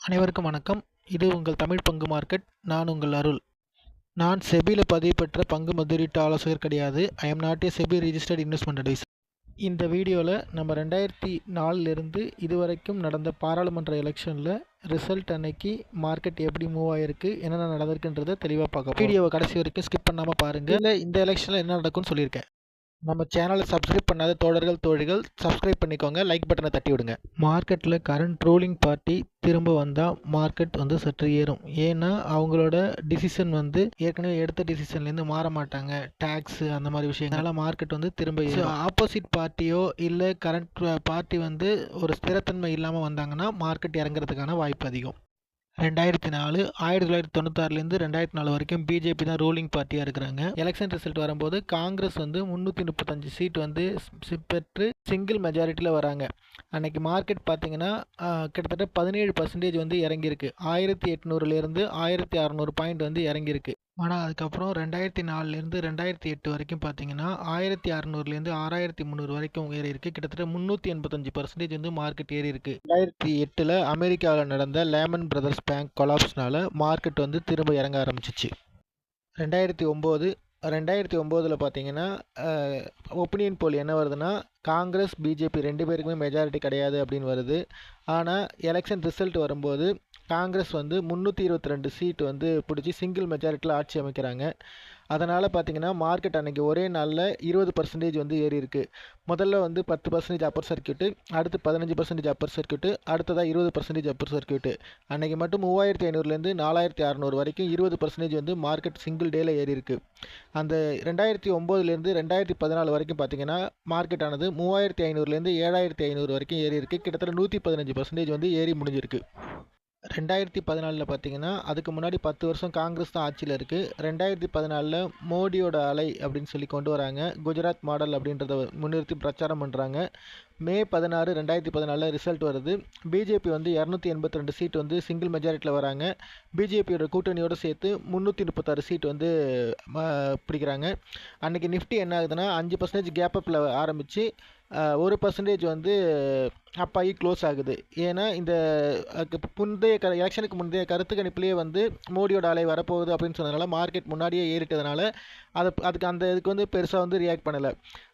அனைவருக்கும் வணக்கம். இது உங்கள் தமிழ் பங்கு மார்க்கெட். நான் உங்கள் அருள். நான் செபியில் பதிவு பெற்ற பங்கு முதலீட்டு ஆலோசகர் கிடையாது. I am not a SEBI registered investment advisor. இந்த வீடியோவில் நம்ம 2004 இதுவரைக்கும் நடந்த பாராளுமன்ற எலெக்ஷனில் ரிசல்ட் அன்னைக்கு மார்க்கெட் எப்படி மூவ் ஆகிருக்கு, என்னென்ன நடந்திருக்குன்றதை தெளிவாக பார்க்க வீடியோவை கடைசி வரைக்கும் ஸ்கிப் பண்ணாமல் பாருங்கள். இல்லை இந்த எலெக்ஷனில் என்ன நடக்கும்னு சொல்லியிருக்கேன். நம்ம சேனலை சப்ஸ்கிரைப் பண்ணாத தோழிகள் சப்ஸ்கிரைப் பண்ணிக்கோங்க, லைக் பட்டனை தட்டி விடுங்க. மார்க்கெட்டில் கரண்ட் ரூலிங் பார்ட்டி திரும்ப வந்தால் மார்க்கெட் சற்று ஏறும். ஏன்னா அவங்களோட டிசிஷன் ஏற்கனவே எடுத்த டிசிஷன்லேருந்து மாற மாட்டாங்க. டேக்ஸ் அந்த மாதிரி விஷயங்களால மார்க்கெட் திரும்ப ஏறும். ஆப்போசிட் பார்ட்டியோ இல்லை கரண்ட் பார்ட்டி ஒரு ஸ்திரத்தன்மை இல்லாமல் வந்தாங்கன்னா மார்க்கெட் இறங்குறதுக்கான வாய்ப்பு அதிகம். 2004 1996லேருந்து 2004 வரைக்கும் பிஜேபி தான் ரூலிங் பார்ட்டியாக இருக்கிறாங்க. எலெக்ஷன் ரிசல்ட் வரும்போது காங்கிரஸ் 335 சீட் பெற்று சிங்கிள் மெஜாரிட்டியில் வராங்க. அன்னைக்கு மார்க்கெட் பார்த்தீங்கன்னா கிட்டத்தட்ட 17% இறங்கியிருக்கு. 1800லேருந்து 1600 பாயிண்ட் இறங்கியிருக்கு. ஆனால் அதுக்கப்புறம் 2004லேருந்து 2008 வரைக்கும் பார்த்தீங்கன்னா 1600லேருந்து 6300 வரைக்கும் ஏறி இருக்குது. கிட்டத்தட்ட 385% மார்க்கெட் ஏறி இருக்குது. 2008 அமெரிக்காவில் நடந்த லேமன் பிரதர்ஸ் பேங்க் கொலாப்ஸ்னால மார்க்கெட் திரும்ப இறங்க ஆரம்பிச்சிச்சு. 2009 பார்த்தீங்கன்னா ஒப்பீனியன் போல் என்ன வருதுன்னா, காங்கிரஸ் பிஜேபி 2 பேருக்குமே மெஜாரிட்டி கிடையாது அப்படின்னு வருது. ஆனால் எலெக்ஷன் ரிசல்ட் வரும்போது காங்கிரஸ் 322 சீட் பிடிச்சி சிங்கிள் மெஜாரிட்டியில் ஆட்சி அமைக்கிறாங்க. அதனால் பார்த்தீங்கன்னா மார்க்கெட் அன்றைக்கி ஒரே நாளில் 20% ஏறி இருக்குது. முதல்ல 10% அப்பர் சர்க்கியூட்டு, அடுத்து 15% அப்பர் சர்க்கியூட்டு, அடுத்ததாக 20% அப்பர் சர்க்கியூட்டு. அன்றைக்கி மட்டும் 3500லேருந்து 4600 வரைக்கும் 20% மார்க்கெட் சிங்கிள் டேயில் ஏறி இருக்குது. அந்த 2009லேருந்து 2014 வரைக்கும் பார்த்தீங்கன்னா மார்க்கெட் ஆனது 3500லேருந்து 7500 வரைக்கும் ஏறி இருக்குது. கிட்டத்தட்ட 115% ஏறி முடிஞ்சிருக்கு. 2014 பார்த்தீங்கன்னா அதுக்கு முன்னாடி 10 வருஷம் காங்கிரஸ் தான் ஆட்சியில் இருக்குது. 2014 மோடியோட அலை அப்படின்னு சொல்லி கொண்டு வராங்க. குஜராத் மாடல் அப்படின்றத முன்னிறுத்தி பிரச்சாரம் பண்ணுறாங்க. மே 16, 2014 ரிசல்ட் வருது. பிஜேபி 282 சீட் சிங்கிள் மெஜாரிட்டியில் வராங்க. பிஜேபியோட கூட்டணியோடு சேர்த்து 336 சீட் பிடிக்கிறாங்க. அன்றைக்கி நிஃப்டி என்ன ஆகுதுன்னா 5% கேப் அப்பில் ஆரம்பித்து 1% அப்பாகி க்ளோஸ் ஆகுது. ஏன்னா இந்த எலெக்ஷனுக்கு முந்தைய கருத்து கணிப்புலேயே மோடியோட அலை வரப்போகுது அப்படின்னு சொன்னதுனால மார்க்கெட் முன்னாடியே ஏறிட்டதுனால இதுக்கு பெருசாக ரியாக்ட் பண்ணலை.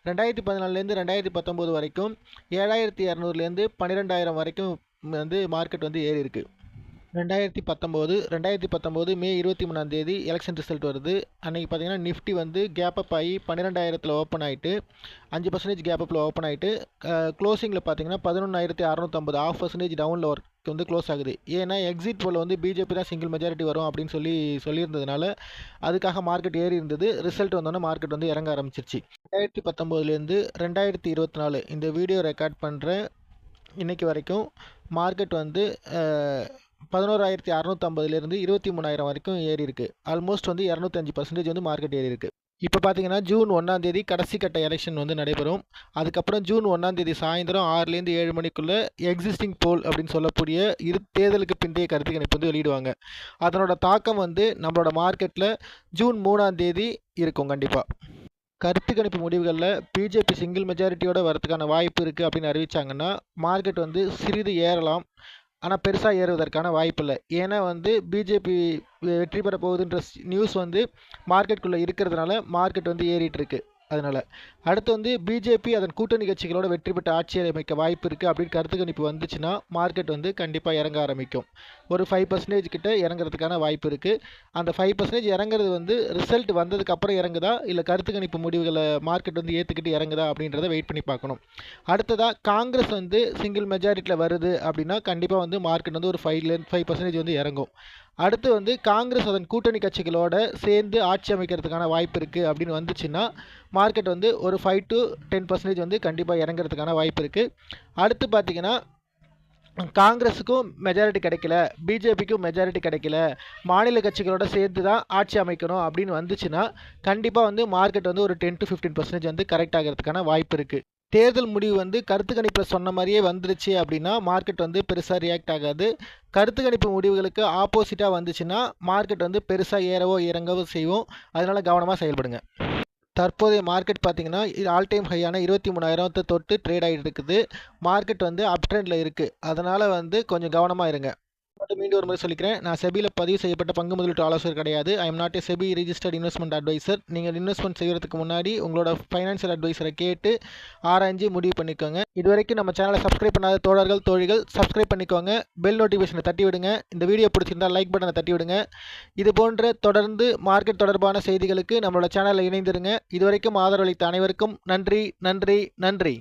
2014லேருந்து 2019 வரைக்கும் 7200லேருந்து 12000 வரைக்கும் மார்க்கெட் ஏறி இருக்குது. 2019 மே 23 எலெக்ஷன் ரிசல்ட் வருது. அன்றைக்கி பார்த்தீங்கன்னா நிஃப்டி கேப் அப் ஆகி 12000 ஓப்பன் ஆகிட்டு 5% கேப் அப்பில் ஓப்பன் ஆகிட்டு க்ளோசிங்கில் பார்த்தீங்கன்னா 11650 0.5% டவுனில் ஒர்க் க்ளோஸ் ஆகுது. ஏன்னா எக்ஸிட் போல் பிஜேபி தான் சிங்கிள் மெஜாரிட்டி வரும் அப்படின்னு சொல்லியிருந்ததுனால அதுக்காக மார்க்கெட் ஏறி இருந்தது. ரிசல்ட் வந்தோன்னே மார்க்கெட் இறங்க ஆரம்பிச்சிருச்சு. 2019லேருந்து 2024 இந்த வீடியோ ரெக்கார்ட் பண்ணுற இன்றைக்கி வரைக்கும் மார்க்கெட் 11650லேருந்து 23000 வரைக்கும் ஏறி இருக்குது. ஆல்மோஸ்ட் 205% மார்க்கெட் ஏறி இருக்குது. இப்போ பார்த்தீங்கன்னா ஜூன் 1 கடைசி கட்ட எலெக்ஷன் நடைபெறும். அதுக்கப்புறம் ஜூன் 1 சாயந்தரம் 6லேருந்து 7 மணிக்குள்ளே எக்ஸிஸ்டிங் போல் அப்படின்னு சொல்லக்கூடிய தேர்தலுக்கு பிந்தைய கருத்து கணிப்பு வெளியிடுவாங்க. அதனோட தாக்கம் நம்மளோட மார்க்கெட்டில் ஜூன் 3 இருக்கும். கண்டிப்பாக கருத்து கணிப்பு முடிவுகளில் பிஜேபி சிங்கிள் மெஜாரிட்டியோட வரதுக்கான வாய்ப்பு இருக்குது அப்படின்னு அறிவித்தாங்கன்னா மார்க்கெட் சிறிது ஏறலாம். ஆனால் பெருசாக ஏறுவதற்கான வாய்ப்பு இல்லை. ஏன்னா பிஜேபி வெற்றி பெற போகுதுன்ற நியூஸ் மார்க்கெட்டுக்குள்ளே இருக்கிறதுனால மார்க்கெட் ஏறிட்டு இருக்கு. அதனால் அடுத்து பிஜேபி அதன் கூட்டணி கட்சிகளோட வெற்றி பெற்ற ஆட்சி அமைக்க வாய்ப்பு இருக்குது அப்படின்னு கருத்து கணிப்பு வந்துச்சுன்னா மார்க்கெட் கண்டிப்பாக இறங்க ஆரம்பிக்கும். ஒரு 5% கிட்ட இறங்குறதுக்கான வாய்ப்பு இருக்குது. அந்த 5% இறங்குறது ரிசல்ட் வந்ததுக்கப்புறம் இறங்குதா இல்லை கருத்து கணிப்பு முடிவுகளை மார்க்கெட் ஏற்றுக்கிட்டு இறங்குதா அப்படின்றத வெயிட் பண்ணி பார்க்கணும். அடுத்ததாக காங்கிரஸ் சிங்கிள் மெஜாரிட்டியில் வருது அப்படின்னா கண்டிப்பாக மார்க்கெட் ஒரு 5% இறங்கும். அடுத்து காங்கிரஸ் அதன் கூட்டணி கட்சிகளோட சேர்ந்து ஆட்சி அமைக்கிறதுக்கான வாய்ப்பு இருக்குது அப்படின்னு வந்துச்சுன்னா மார்க்கெட் ஒரு 5 to 10% கண்டிப்பாக இறங்குறதுக்கான வாய்ப்பு இருக்குது. அடுத்து பார்த்திங்கன்னா காங்கிரஸுக்கும் மெஜாரிட்டி கிடைக்கல, பிஜேபிக்கும் மெஜாரிட்டி கிடைக்கல, மாநில கட்சிகளோட சேர்த்து தான் ஆட்சி அமைக்கணும் அப்படின்னு வந்துச்சுன்னா கண்டிப்பாக மார்க்கெட் ஒரு 10 to 15% கரெக்ட் ஆகிறதுக்கான வாய்ப்பு இருக்குது. தேர்தல் முடிவு கருத்து கணிப்பில் சொன்ன மாதிரியே வந்துருச்சு அப்படின்னா மார்க்கெட் பெருசாக ரியாக்ட் ஆகாது. கருத்து கணிப்பு முடிவுகளுக்கு ஆப்போசிட்டாக வந்துச்சுன்னா மார்க்கெட் பெருசாக ஏறவோ இறங்கவோ செய்வோம். அதனால் கவனமாக செயல்படுங்க. தற்போதைய மார்க்கெட் பார்த்தீங்கன்னா ஆல் டைம் ஹையான 23,000 தொட்டு ட்ரேட் ஆகிட்டு இருக்குது. மார்க்கெட் அப் ட்ரெண்டில் இருக்குது. அதனால் கொஞ்சம் கவனமாக இருங்க. மட்டும் மீண்டும் ஒரு முறை சொல்லிக்கிறேன். நான் செபியில் பதிவு செய்யப்பட்ட பங்கு முதலீட்டு ஆலோசகர் கிடையாது. I am not a SEBI registered investment advisor. நீங்கள் இன்வெஸ்ட்மெண்ட் செய்கிறதுக்கு முன்னாடி உங்களோட ஃபைனான்சியல் அட்வைசரை கேட்டு ஆராய்ஞ்சு முடிவு பண்ணிக்கோங்க. இதுவரைக்கும் நம்ம சேனலை சப்ஸ்கிரைப் பண்ணாத தோழர்கள் தோழிகள் சப்ஸ்கிரைப் பண்ணிக்கோங்க. பெல் நோட்டிஃபிகேஷனை தட்டி விடுங்க. இந்த வீடியோ பிடிச்சிருந்தால் லைக் பட்டனை தட்டி விடுங்க. இது போன்ற தொடர்ந்து மார்க்கெட் தொடர்பான செய்திகளுக்கு நம்மளோட சேனலில் இணைந்திருங்க. இதுவரைக்கும் ஆதரவளித்த அனைவருக்கும் நன்றி நன்றி நன்றி.